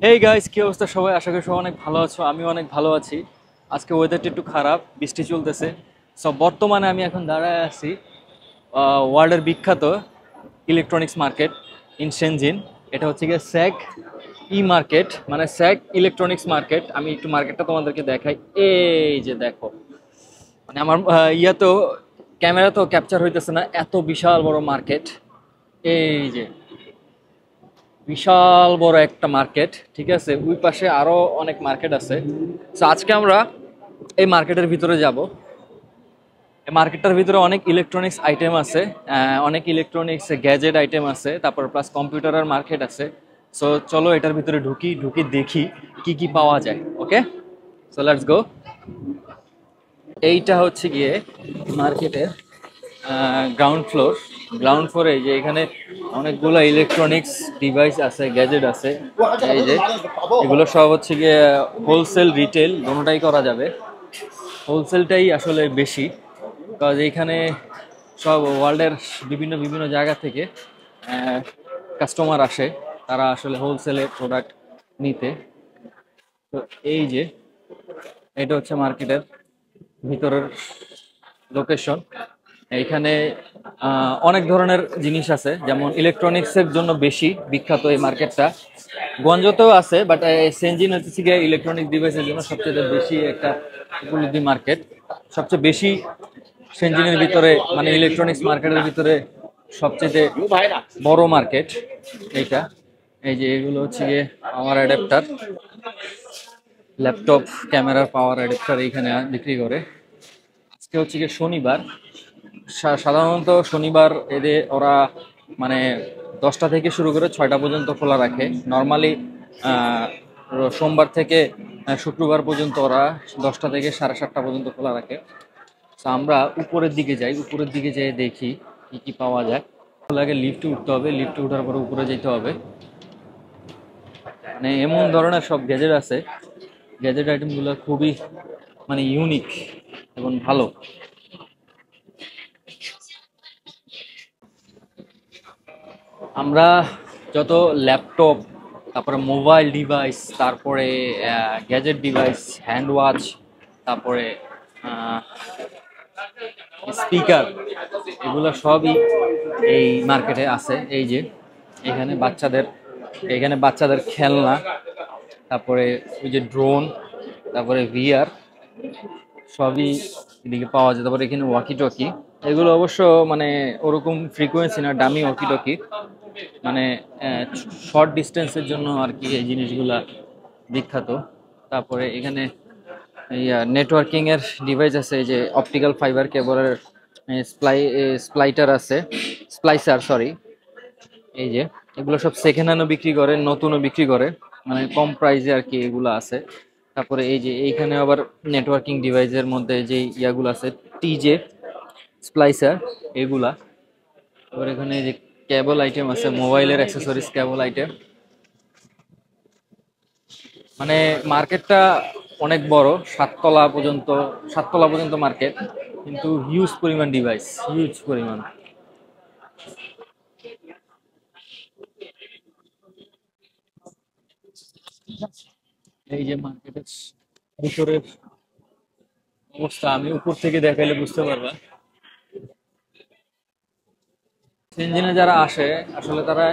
Hey guys, কি অবস্থা সবাই? আশা করি সবাই অনেক ভালো আছো। আমিও অনেক ভালো আছি। আজকে ওয়েদারটা একটু খারাপ, বৃষ্টি চলতেছে। সব বর্তমানে আমি এখন দাঁড়ায় আছি ওয়ার্ল্ডের বিখ্যাত ইলেকট্রনিক্স মার্কেট ইন সেনজিন। এটা হচ্ছে গিয়ে স্যাক ই মার্কেট, মানে স্যাক ইলেকট্রনিক্স মার্কেট। আমি একটু মার্কেটটা তোমাদেরকে দেখাই। এই যে দেখো, মানে আমার ইয়াতেও ক্যামেরা তো ক্যাপচার হইতেছে না, এত বিশাল বড় মার্কেট। এই যে বিশাল বড় একটা মার্কেট, ঠিক আছে। ওই পাশে আরো অনেক মার্কেট আছে। তো আজকে আমরা এই মার্কেটের ভিতরে যাব। এই মার্কেটটার ভিতরে অনেক ইলেকট্রনিক্স আইটেম আছে, অনেক ইলেকট্রনিক্স গ্যাজেট আইটেম আছে, তারপর প্লাস কম্পিউটারের মার্কেট আছে। সো চলো এটার ভিতরে ঢুকি, ঢুকি দেখি কি কি পাওয়া যায়। ওকে, সো লেটস গো। এইটা হচ্ছে গিয়ে মার্কেটের গ্রাউন্ড ফ্লোর। গ্রাউন্ড ফ্লোরে যে এখানে অনেকগুলো ইলেকট্রনিক্স ডিভাইস আছে, গ্যাজেট আছে। এই যে এগুলো সব হচ্ছে গিয়ে হোলসেল রিটেল দুটোটাই করা যাবে। হোলসেলটাই আসলে বেশি, কারণ এইখানে সব ওয়ার্ল্ডের বিভিন্ন বিভিন্ন জায়গা থেকে কাস্টমার আসে, তারা আসলে হোলসেলে প্রোডাক্ট নিতে। তো এই যে এটা হচ্ছে মার্কেটের ভিতরের লোকেশন। এইখানে অনেক ধরনের জিনিস আছে, যেমন ইলেকট্রনিক্সের জন্য বেশি বিখ্যাত এই মার্কেটটা। গঞ্জতেও আছে, বাট সেনজিন হচ্ছে গিয়ে ইলেকট্রনিক ডিভাইসের জন্য সবচেয়ে বেশি একটা উপলব্ধি মার্কেট। সবচেয়ে বেশি সেনজিনের ভিতরে, মানে ইলেকট্রনিক্স মার্কেটের ভিতরে সবচেয়ে বড় মার্কেট এইটা। এই যে এগুলো হচ্ছে গিয়ে আমার অ্যাডাপ্টার, ল্যাপটপ ক্যামেরার পাওয়ার অ্যাডাপ্টার এইখানে বিক্রি করে। আজকে হচ্ছে গিয়ে শনিবার। সাধারণত শনিবার এদের ওরা মানে 10টা থেকে শুরু করে 6টা পর্যন্ত খোলা রাখে। নর্মালি সোমবার থেকে শুক্রবার পর্যন্ত ওরা 10টা থেকে 7:30টা পর্যন্ত খোলা রাখে। তো আমরা উপরের দিকে যাই, উপরের দিকে যেয়ে দেখি কি কি পাওয়া যায়। লাগে লিফটে উঠতে হবে, লিফটে উঠার পরে উপরে যেতে হবে। মানে এমন ধরনের সব গ্যাজেট আছে, গ্যাজেট আইটেমগুলো খুবই মানে ইউনিক এবং ভালো। আমরা যত ল্যাপটপ, তারপরে মোবাইল ডিভাইস, তারপরে গ্যাজেট ডিভাইস, হ্যান্ড ওয়াচ, তারপরে স্পিকার, এগুলো সবই এই মার্কেটে আছে। এই যে এখানে বাচ্চাদের খেলনা, তারপরে ওই যে ড্রোন, তারপরে ভিআর, সবই এদিকে পাওয়া যায়। তারপরে এখানে ওয়াকি টকি, এগুলো অবশ্য মানে ওরকম ফ্রিকোয়েন্সি না, ডামি ওয়াকি টকি, মানে শর্ট ডিস্টেন্সের জন্য আর কি এই জিনিসগুলা বিখ্যাত। তারপরে এখানে নেটওয়ার্কিং এর ডিভাইস আছে, এই যে অপটিক্যাল ফাইবার কেবলের স্প্লাইটার আছে, স্প্লাইসার সরি। এই যে এগুলো সব সেকেন্ড হ্যান্ডও বিক্রি করে, নতুনও বিক্রি করে, মানে কম প্রাইসে আর কি এগুলো আছে। তারপরে এই যে এইখানে আবার নেটওয়ার্কিং ডিভাইসের মধ্যে যে ইয়াগুলো আছে, টিজে স্প্লাইসার এগুলা। তারপর এখানে এই যে কেবল আইটেম আছে, মোবাইলের অ্যাক্সেসরিজ কেবল আইটেম। মানে মার্কেটটা অনেক বড়, 7তলা পর্যন্ত মার্কেট, কিন্তু হিউজ পরিমাণ ডিভাইস, হিউজ পরিমাণ। এই যে মার্কেটের ভিতরের অবস্থা আমি উপর থেকে দেখাইলে বুঝতে পারবা। ইঞ্জিনে যারা আসে আসলে তারা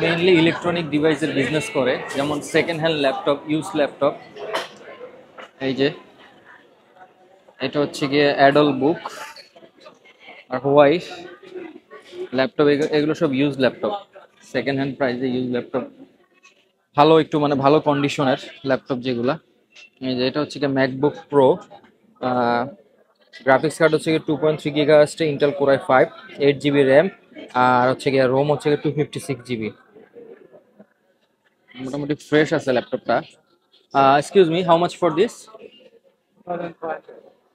মেইনলি ইলেকট্রনিক ডিভাইসের বিজনেস করে, যেমন second hand laptop, use laptop. এই যে এটা হচ্ছে গিয়ে অ্যাডল বুক আর হোয়াইট ল্যাপটপ, এগুলো সব ইউজ ল্যাপটপ, সেকেন্ড হ্যান্ড প্রাইসে ইউজ ল্যাপটপ, ভালো একটু মানে ভালো কন্ডিশনের ল্যাপটপ যেগুলা। এই যে এটা হচ্ছে গিয়ে ম্যাকবুক প্রো, গ্রাফিক্স কার্ড হচ্ছে গিয়ে 2.3 GHz Intel core i5, 8 GB RAM, আর হচ্ছে গিয়ে রোম হচ্ছে গিয়ে 256 GB। মোটামুটি ফ্রেশ আছে ল্যাপটপটা। Excuse me, how much for this?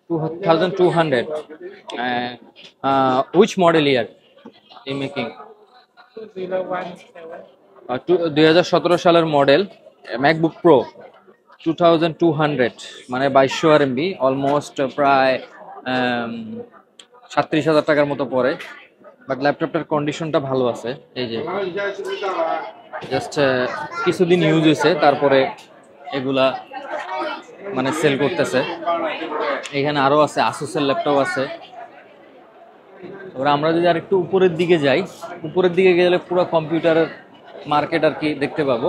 2200। Which model year in making? 2017 সালের মডেল, ম্যাকবুক প্রো 2200, মানে 2200 MB, অলমোস্ট প্রায় 37,000 টাকার মতো পড়ে। বাট ল্যাপটপটার কন্ডিশনটা ভালো আছে। এই যে জাস্ট কিছুদিন ইউজ হয়েছে, তারপরে এগুলা মানে সেল করতেছে। এখানে আরো আছে, আসুসের ল্যাপটপ আছে। এবার আমরা যদি আর একটু উপরের দিকে যাই, উপরের দিকে গেলে পুরো কম্পিউটারের মার্কেট আর কি দেখতে পাবো।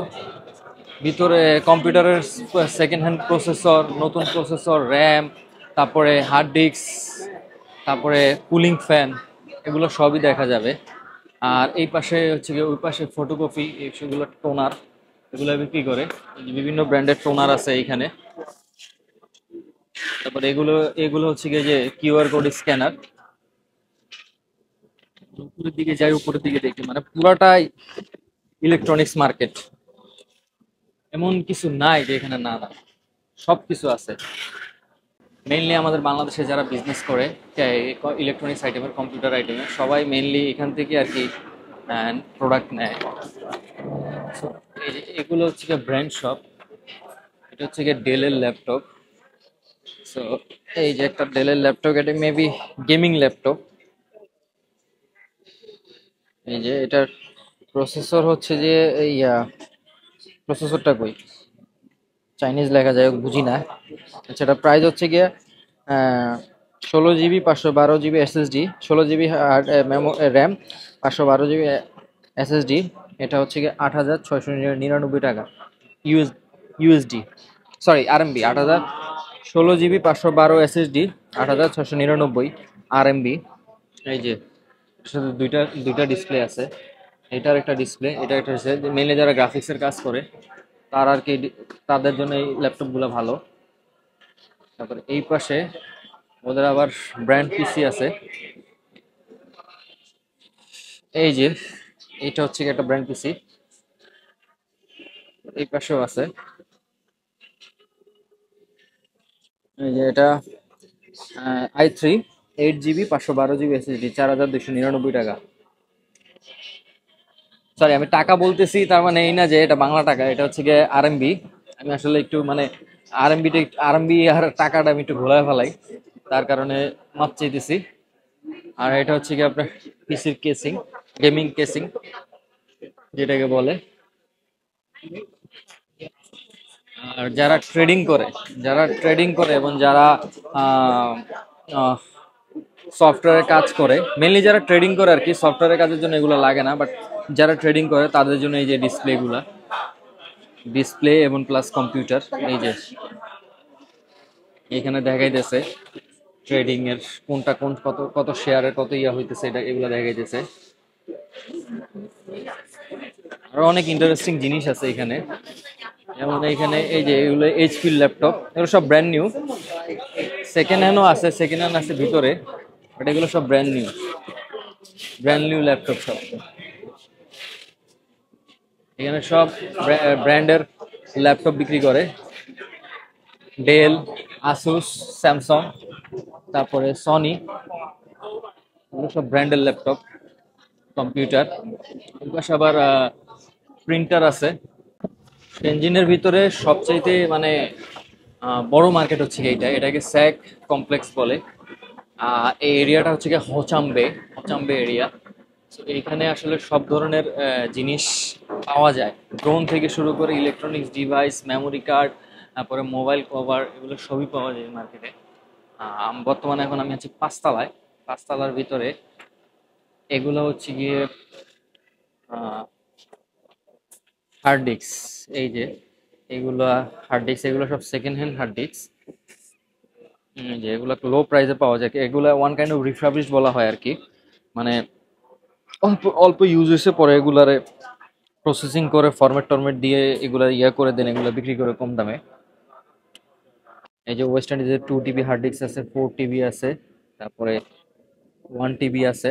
ভিতরে কম্পিউটারের সেকেন্ড হ্যান্ড প্রসেসর, নতুন প্রসেসর, র্যাম, তারপরে হার্ড ডিস্ক, তারপরে কুলিং ফ্যান, এগুলো সবই দেখা যাবে। আর এই পাশে হচ্ছে গিয়ে, ওই পাশে ফটোকপি, সেগুলো টোনার, এগুলো বিক্রি করে। বিভিন্ন ব্র্যান্ডের টোনার আছে এইখানে। তারপরে এগুলো এগুলো হচ্ছে গিয়ে যে কিউআর কোড স্ক্যানার। উপরের দিকে যাই, উপরের দিকে দেখি, মানে পুরাটাই ইলেকট্রনিক্স মার্কেট। এমন কিছু নাই যে এখানে না না, সব কিছু আছে। মেইনলি আমাদের বাংলাদেশে যারা বিজনেস করে ইলেকট্রনিক্স আইটেমের, কম্পিউটার আইটেমের, সবাই মেইনলি এখান থেকে আর কি প্রোডাক্ট নেয়। So, এগুলো হচ্ছে গিয়ে ব্র্যান্ড শপ। এটা হচ্ছে গিয়ে ডেলের ল্যাপটপ। সো এই যে একটা ডেলের ল্যাপটপ, এটা মেবি গেমিং ল্যাপটপ। এই যে এটার প্রসেসর হচ্ছে যে এই প্রসেসরটা কই, চাইনিজ লেখা যায় বুঝি না। আচ্ছা, এটা প্রাইস হচ্ছে গিয়ে 16 GB 512 GB SSD, 16 GB RAM, 512 GB SSD. এটা হচ্ছে গিয়ে 8,699 টাকা USD, sorry RMB. 16 GB 512 SSD, 8,699 RMB. এই যে এর সাথে দুইটা দুইটা ডিসপ্লে আছে। এটার একটা ডিসপ্লে, এটা একটা হচ্ছে মেনলি যারা গ্রাফিক্সের কাজ করে তার আর কি, তাদের জন্য এই ল্যাপটপগুলো ভালো। তারপরে এই পাশে ওদের আবার ব্র্যান্ড পিসি আছে। এই যে এইটা হচ্ছে কি একটা ব্র্যান্ড পিসি। এই পাশেও আছে। এই যে এটা i3, 8 জিবি 512 জিবি এসএসডি, 4,299 টাকা। সরি, আমি টাকা বলতেছি, তার মানে এই না যে এটা বাংলা টাকা, এটা হচ্ছে গিয়ে আরএমবি। আমি আসলে একটু মানে আরএমবি আর টাকাটা আমি একটু ঘোলায় ফেলাই, তার কারণে মাপ চাইতেছি। আর এটা হচ্ছে কি আপনার পিসির কেসিং, গেমিং কেসিং যেটাকে বলে। আর যারা ট্রেডিং করে এবং যারা সফটওয়্যারের কাজ করে, মেনলি যারা ট্রেডিং করে আর কি, সফটওয়্যারের কাজের জন্য এগুলো লাগে না, বাট যারা ট্রেডিং করে তাদের জন্য এই যে ডিসপ্লে এবং প্লাস কম্পিউটার। এই যে এখানে দেখাইতেছে ট্রেডিং এর কোনটা কোন, কত কত শেয়ারের কত হইতেছে, এটা এগুলো দেখাইতেছে। আরো অনেক ইন্টারেস্টিং জিনিস আছে এখানে। যেমন এইখানে এই যে এগুলো এইচপি ল্যাপটপ, এগুলো সব ব্র্যান্ড নিউ। সেকেন্ড হ্যান্ড আছে ভিতরে, বাট এগুলো সব ব্র্যান্ড নিউ ল্যাপটপ সব। এখানে সব ব্র্যান্ডের ল্যাপটপ বিক্রি করে। ডেল, আসুস, স্যামসাং, তারপরে সনি, এগুলো সব ব্র্যান্ডের ল্যাপটপ, কম্পিউটার। এগুলো আবার প্রিন্টার আছে। ইঞ্জিনের ভিতরে সবচাইতে মানে বড় মার্কেট হচ্ছে কি এইটা, এটাকে স্যাক কমপ্লেক্স বলে। এই এরিয়াটা হচ্ছে কি হচাম্বে এরিয়া। এইখানে আসলে সব ধরনের জিনিস পাওয়া যায়, ড্রোন থেকে শুরু করে ইলেকট্রনিক্স ডিভাইস, মেমোরি কার্ড, তারপরে মোবাইল কভার, এগুলো সবই পাওয়া যায় মার্কেটে। বর্তমানে এখন আমি আছি পাঁচতলায়। পাঁচতলার ভিতরে এগুলো হচ্ছে গিয়ে হার্ড ডিস্ক। এই যে এগুলো হার্ড ডিস্ক, এগুলো সব সেকেন্ড হ্যান্ড হার্ড ডিস্ক। যে এগুলো লো প্রাইসে পাওয়া যায়, এগুলো ওয়ান কাইন্ড অফ রিফার্বিশ বলা হয় আর কি। মানে অল্প অল্প ইউজ হয়েছে, পরে এগুলারে প্রসেসিং করে ফরম্যাট টরম্যাট দিয়ে এগুলা করে দেন, এগুলো বিক্রি করে কম দামে। এই যে ওয়েস্ট ইন্ডিজের 2 টিবি হার্ড ডিস্ক আছে, 4 টিবি আছে, তারপরে 1 টিবি আছে,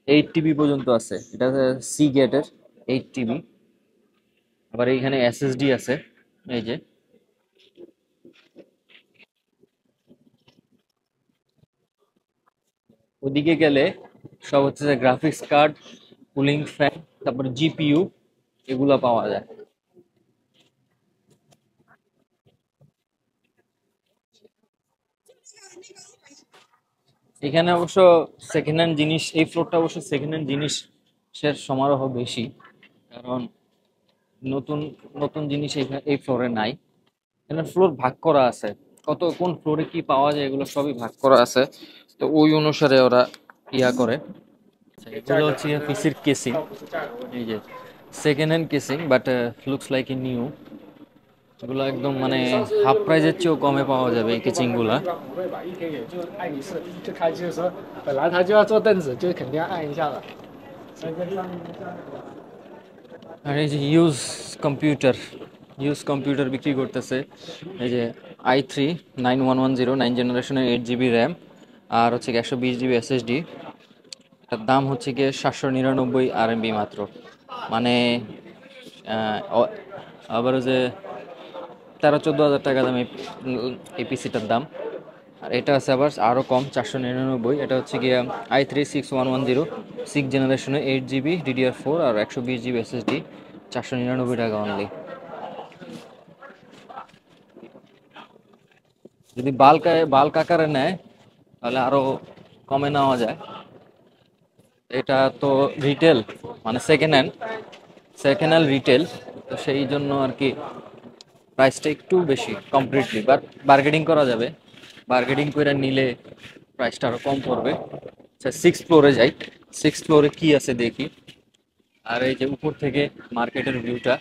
8 টিবি পর্যন্ত আছে। এটা সি গেটের 8 টিবি। আবার এইখানে এসএসডি আছে। এই যে ওদিকে গেলে সব হচ্ছে যে গ্রাফিক্স কার্ড, কুলিং ফ্যান, তারপরে জিপিইউ, এগুলা পাওয়া যায়। এখানে অবশ্য সেকেন্ড হ্যান্ড জিনিস, এই ফ্লোরটা অবশ্য সেকেন্ড হ্যান্ড জিনিসের সমারোহ বেশি, কারণ নতুন নতুন জিনিস এই ফ্লোরে নাই। এখানে ফ্লোর ভাগ করা আছে, কত কোন ফ্লোরে কি পাওয়া যায় এগুলো সবই ভাগ করা আছে, তো ওই অনুসারে ওরা ইয়া করে। আচ্ছা, এগুলো হচ্ছে পিসির কেসিং, এই যে second hand casing, but looks like a new. এগুলো একদম মানে হাফ প্রাইজের চেয়েও কমে পাওয়া যাবে এই কেচিং গুলা। 不会吧？一天也就按一次，就开机的时候，本来他就要坐凳子，就肯定要按一下了。所以跟上面这样的。আর এই যে ইউজ কম্পিউটার বিক্রি করতেছে। এই যে i3 9110 9 জেনারেশনের 8 GB র্যাম, আর হচ্ছে 120 GB SSD। এটার দাম হচ্ছে গিয়ে 799 RMB মাত্র, মানে আবারও যে 13-14 হাজার টাকা দাম এই পিসিটার দাম। আর এটা আছে আবার আরও কম, 499। এটা হচ্ছে গিয়ে i3 6110 6 জেনারেশনের 8 GB DDR4 আর 120 GB SSD, 499 টাকা অনলি। যদি বাল্ক আকারে নেয় তাহলে আরো কমে নেওয়া যায়। এটা তো রিটেল, মানে সেকেন্ড হ্যান্ড রিটেল, তো সেই জন্য আর কি প্রাইসটা একটু বেশি কমপ্লিটলি, বাট বার্গেনিং করা যাবে, বার্গেনিং করে নিলে প্রাইসটা আরো কম পড়বে। আচ্ছা, 6th ফ্লোরে যাই, 6th ফ্লোরে কি আছে দেখি। আর এই যে উপর থেকে মার্কেটের ভিউটা,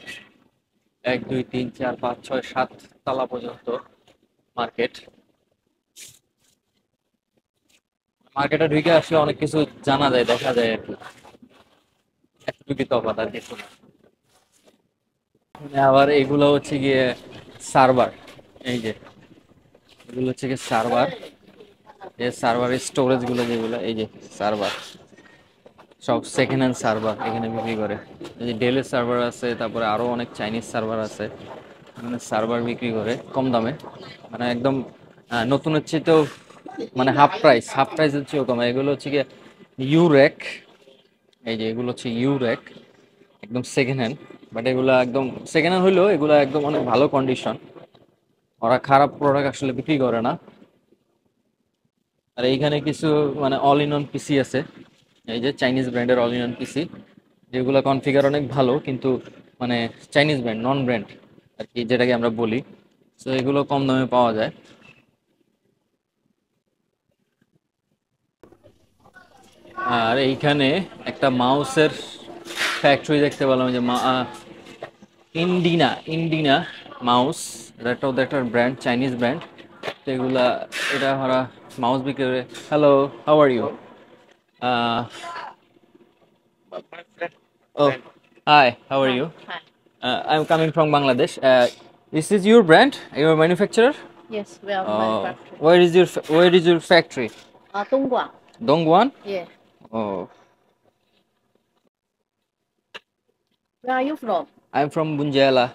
1 2 3 4 5 6 7 তলা পর্যন্ত মার্কেট। মার্কেটে ঢুকে আসলে অনেক কিছু জানা যায়, দেখা যায় আর কি, এতটুকু তফাৎ আর কিছু না। আবার এগুলো হচ্ছে গিয়ে সার্ভার, এই যে এগুলো হচ্ছে গিয়ে সার্ভার, এই সার্ভারের স্টোরেজ গুলো যেগুলো, এই যে সার্ভার, সব সেকেন্ড হ্যান্ড সার্ভার এখানে বিক্রি করে। এই যে ডেলের সার্ভার আছে, তারপরে আরো অনেক চাইনিজ সার্ভার আছে, এখানে সার্ভার বিক্রি করে কম দামে, মানে একদম নতুনের চেয়েতেও, মানে হাফ প্রাইসের চেয়েও কম। এগুলো হচ্ছে গিয়ে ইউরেক, এই যে এগুলো হচ্ছে ইউরেক, একদম সেকেন্ড হ্যান্ড, বাট এগুলা একদম সেকেন্ড হ্যান্ড হইলেও এগুলা একদম অনেক ভালো কন্ডিশন, ওরা খারাপ প্রোডাক্ট আসলে বিক্রি করে না। আর এইখানে কিছু মানে অল ইন অন পিসি আছে, এই যে চাইনিজ ব্র্যান্ডের অল ইন অন পিসি, যেগুলো কনফিগার অনেক ভালো, কিন্তু মানে চাইনিজ ব্র্যান্ড, নন ব্র্যান্ড আর কি, যেটাকে আমরা বলি। তো এগুলো কম দামে পাওয়া যায়। আর এইখানে একটা মাউসের ফ্যাক্টরি দেখতে পেলাম, যে ইন্ডিনা মাউস, এটা ওদের একটা ব্র্যান্ড, চাইনিজ ব্র্যান্ড। তো এগুলা, এটা ওরা মাউস বিক্রি করে। Hello, how are you? ও, hi, how are you? Hi. I am coming from Bangladesh. This is your brand, your manufacturer? Yes, we are manufacturing. Where is your factory? Dongguan. Dongguan? Yeah. Oh, Where are you from? I'm from Bunjela.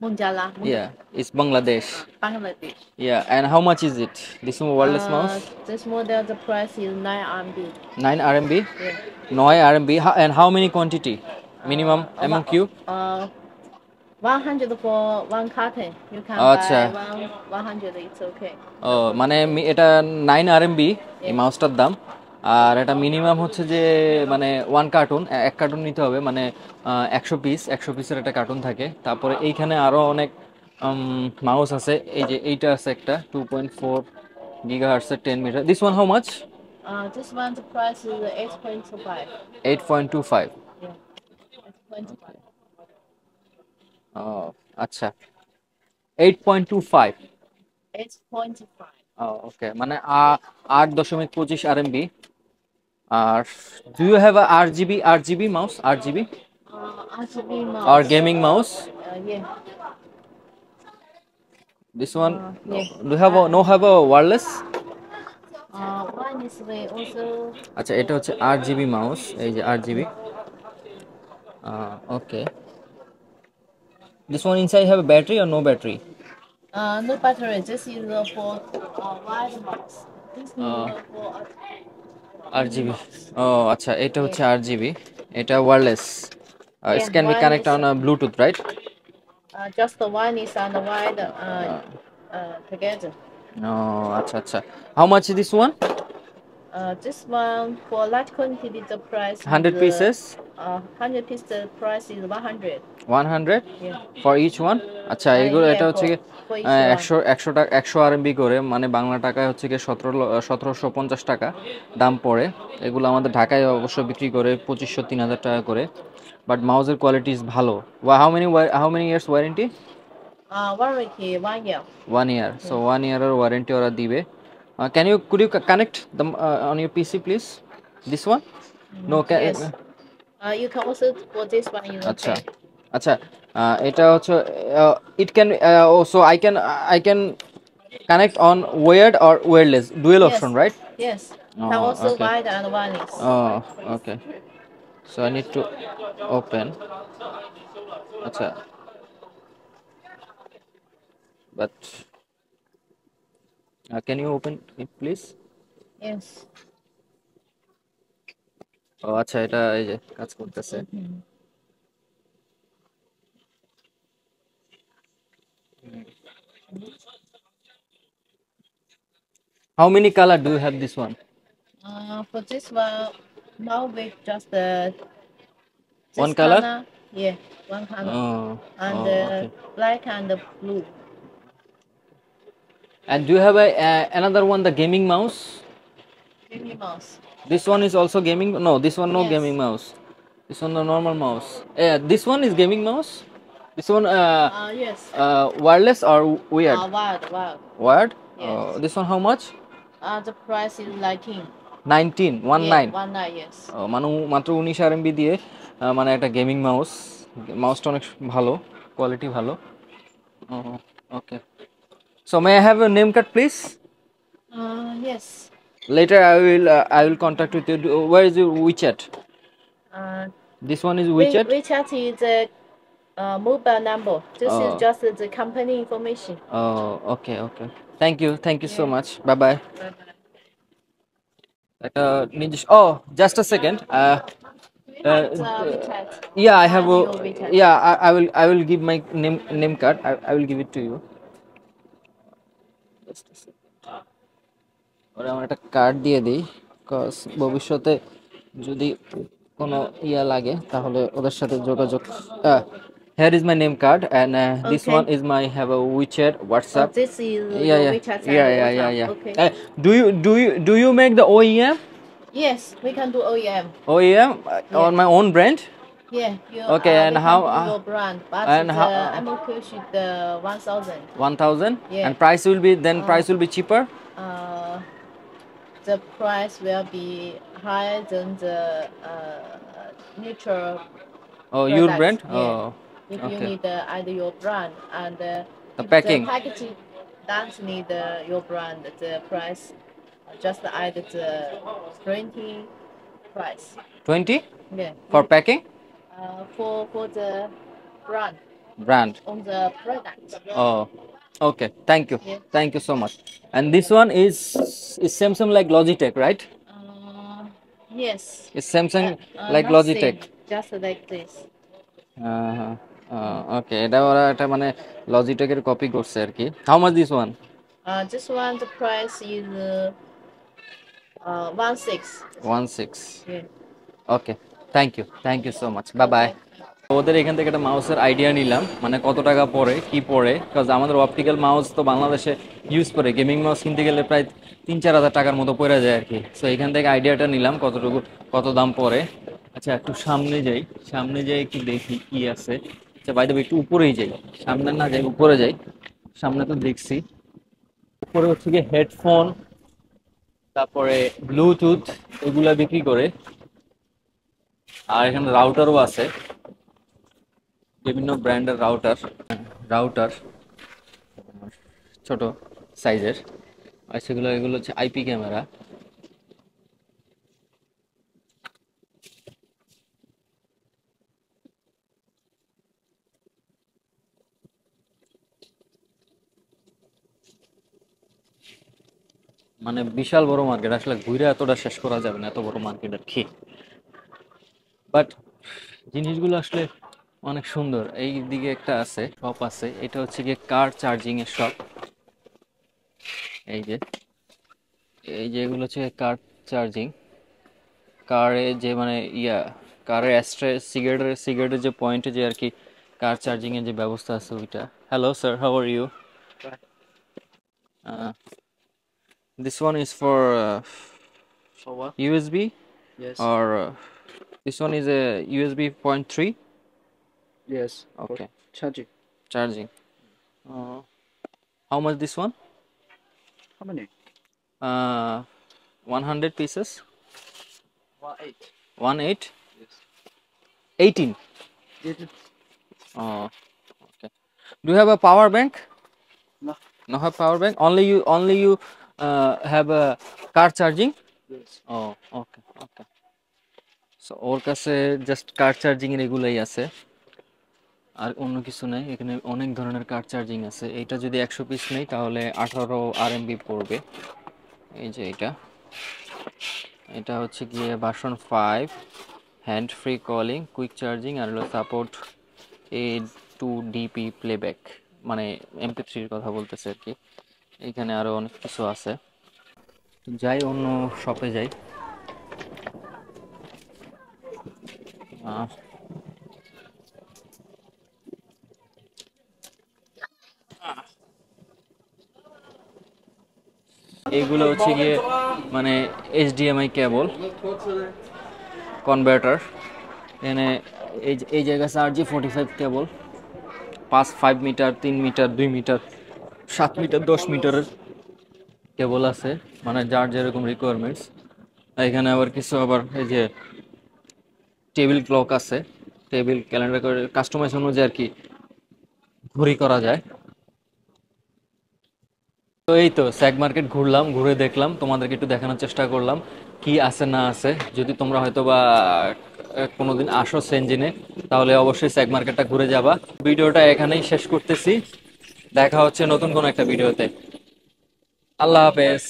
Munjala. Yeah, it's Bangladesh. Bangladesh. Yeah, and how much is it? This one wireless mouse? This model, the price is 9 RMB. 9 RMB? Yeah. 9 RMB. And how many quantity? Minimum MOQ? 100 for one carton. You can আচ্ছা, buy 100. It's okay. ও মানে এটা 9 RMB এই মাউসটার দাম। আর এটা minimum হচ্ছে যে মানে এক কার্টুন নিতে হবে, মানে 100 পিসের একটা কার্টুন থাকে। তারপরে এইখানে আরো অনেক মাউস আছে, এই যে এইটা আছে একটা 2.4 GHz এর 10 মিটার। This one how much? This one's price is 8.25. 8.25। Yeah. 8.25. ও আচ্ছা, 8.25। 8.5. ওকে, মানে 8.25 RMB। আর do you have a RGB mouse? RGB RGB or mouse. gaming mouse? Yeah. This one, Yeah. do you have a wireless? One is also. আচ্ছা, এটা হচ্ছে RGB mouse, এই যে RGB। Okay, this one inside have a battery or no battery? No battery. This is for wide mouse. This is for RGB, ও আচ্ছা, এটা হচ্ছে RGB, এটা wireless. It Yeah, can be one connected is on a Bluetooth, right? just the one is and the wide together. ও আচ্ছা আচ্ছা, how much is this one? This one for large quantity, the price is 100 pieces 100 piece. The price is 100. 100 Yeah. For each one. আচ্ছা এগুলো Yeah, এটা হচ্ছে কি for each one. 100 টাকা 100 RMB করে, মানে বাংলা টাকায় হচ্ছে কি 1750 টাকা দাম পড়ে। এগুলো আমাদের ঢাকায় অবশ্য বিক্রি করে 2500 3000 টাকা করে। বাট মাউসের কোয়ালিটি ইজ ভালো। How many years warranty? Warranty 1 year. 1 year, so 1 year warranty ওরা দিবে। could you connect them on your PC please, this one? No, Yes. You can also for this one is আচ্ছা okay. আচ্ছা এটা হচ্ছে it can so I can connect on wired or wireless, dual Yes. option, right? Yes. Can Oh, also okay. wired and wireless. Oh, okay. So I need to open. আচ্ছা, but can you open it please? Yes. ও আচ্ছা, এটা এই যে কাজ করতেছে। How many color do you have this one? For this one, now with just One this color? Yeah, one color. Oh, And okay. black and blue. And do you have another one, the gaming mouse? Mickey Mouse. This one is also gaming? No, this one no Yes. gaming mouse. This one the normal mouse. This one is gaming mouse. This one Yes. wireless or wired? Wired. Wired? Yes. This one how much? The price is 19. 19, 19. 19, yes. মানে মাত্র 19 RMB দিয়ে মানে একটা gaming mouse. মাউসটা অনেক ভালো, quality ভালো। Okay, so may I have a name card please? Yes. Later I will contact with you. Where is your WeChat? This one is WeChat? WeChat is a mobile number. This Oh. is just the company information. Oh, okay. Thank you so Yeah. much. Bye bye. Oh, just a second. WeChat. Yeah, I have Your WeChat. yeah, I will give my name card. I will give it to you. Just a second. ওরা আমার একটা card দিয়ে দিই, cause ভবিষ্যতে যদি কোনো লাগে তাহলে ওদের সাথে যোগাযোগ। Here is my name card, and this Okay. one is my have a WeChat, WhatsApp. This is Yeah, your yeah, WeChat. yeah. Okay. Do you make the OEM? Yes, we can do OEM. OEM on my own brand? Yeah. Okay, and we can how, do your brand, but and how, MOQ should 1,000. 1,000? Yeah. And price will be price will be cheaper? The price will be higher than the neutral. Oh, your brand? Yeah. Oh, If you okay. need either your brand and if packing. the packaging doesn't need your brand, the price just add the printing price. 20 Yeah. for packing? For the Brand. on the product. Oh, okay. Thank you. Yeah. Thank you so much. And this one is Samsung like Logitech, right? Yes. It's Samsung like Not Logitech. same, just like this. Okay, এটা ওরা একটা মানে লজিটেকের copy করছে আর কি। How much this one? This one the price is 1,600. 1,600. Yeah. Okay, thank you so much. Bye bye. ওদের এখান থেকে একটা মাউসের আইডিয়া নিলাম, মানে কত টাকা পড়ে কি পড়ে, কারণ আমাদের অপটিক্যাল মাউস তো বাংলাদেশে ইউজ করে, গেমিং মাউস কিনতে গেলে প্রায় 3-4 হাজার টাকার মতো পড়ে যায় আর কি। সো এখান থেকে আইডিয়াটা নিলাম কত দাম পড়ে। আচ্ছা একটু সামনে যাই একটু দেখি কি আছে। আচ্ছা বাই দ্য ওয়ে একটু উপরেই যাই, সামনে না যাই উপরে যাই। সামনে তো দেখছি উপরে হচ্ছে গিয়ে হেডফোন, তারপরে ব্লুটুথ এগুলা বিক্রি করে, আর এখানে রাউটারও আছে, বিভিন্ন ব্র্যান্ডের রাউটার ছোট সাইজের, আর এগুলো হচ্ছে আইপি ক্যামেরা। মানে বিশাল বড় মার্কেট, আসলে ঘুরে এতটা শেষ করা যাবে না, এত বড় মার্কেট আর কি। বাট জিনিসগুলো আসলে অনেক সুন্দর। এই দিকে একটা আছে শপ আছে, এটা হচ্ছে গিয়ে কার চার্জিং এর শপ। এই যে এগুলো হচ্ছে কার চার্জিং, কারে যে মানে কারের অ্যাস্ট্রে সিগারেটের যে পয়েন্টে যে আর কি কার চার্জিং এর যে ব্যবস্থা আছে ওইটা। Hello sir, how are you? This one is for For what? USB Yes. or this one is a USB 0.3. Yes. Okay, Charging. charging. How much this one? How many? 100 pieces. 1.8. 1.8. Yes. 18. It, Oh, okay. Do you have a power bank? no. No have power bank. Only you have a car charging. Yes. Oh, okay, okay. So ওর কাছে just কার charging এর এগুলাই আছে, আর অন্য কিছু নাই। এখানে অনেক ধরনের কার চার্জিং আছে। এটা যদি 100 পিস নেই তাহলে 18 RMB পড়বে। এই যে এটা হচ্ছে গিয়ে version 5, hand free calling, quick charging, আর হলো সাপোর্ট A2DP প্লেব্যাক, মানে MP3 এর কথা বলতেছে আর কি। এখানে আরো অনেক কিছু আছে। যাই অন্য শপে যাই। আহ, এইগুলো হচ্ছে গিয়ে মানে HDMI কেবল কনভার্টার। এখানে এই জায়গায় RJ45 কেবল, 5 মিটার, 3 মিটার, 2 মিটার, 7 মিটার, 10 মিটারের কেবল আছে, মানে যার যেরকম রিকোয়ারমেন্টস। এখানে আবার কিছু আবার এই যে টেবিল ক্লক আছে, টেবিল ক্যালেন্ডার করে কাস্টমাইজ অনুযায়ী আর কি ঘড়ি করা যায়। তো এই তো স্যাগ মার্কেট ঘুরলাম, ঘুরে দেখলাম, তোমাদেরকে একটু দেখানোর চেষ্টা করলাম কি আছে না আছে। যদি তোমরা হয়তো বা কোনোদিন আসো সেনজিনে, তাহলে অবশ্যই স্যাগ মার্কেটটা ঘুরে যাবা। ভিডিওটা এখানেই শেষ করতেছি, দেখা হচ্ছে নতুন কোনো একটা ভিডিওতে। আল্লাহ হাফেজ।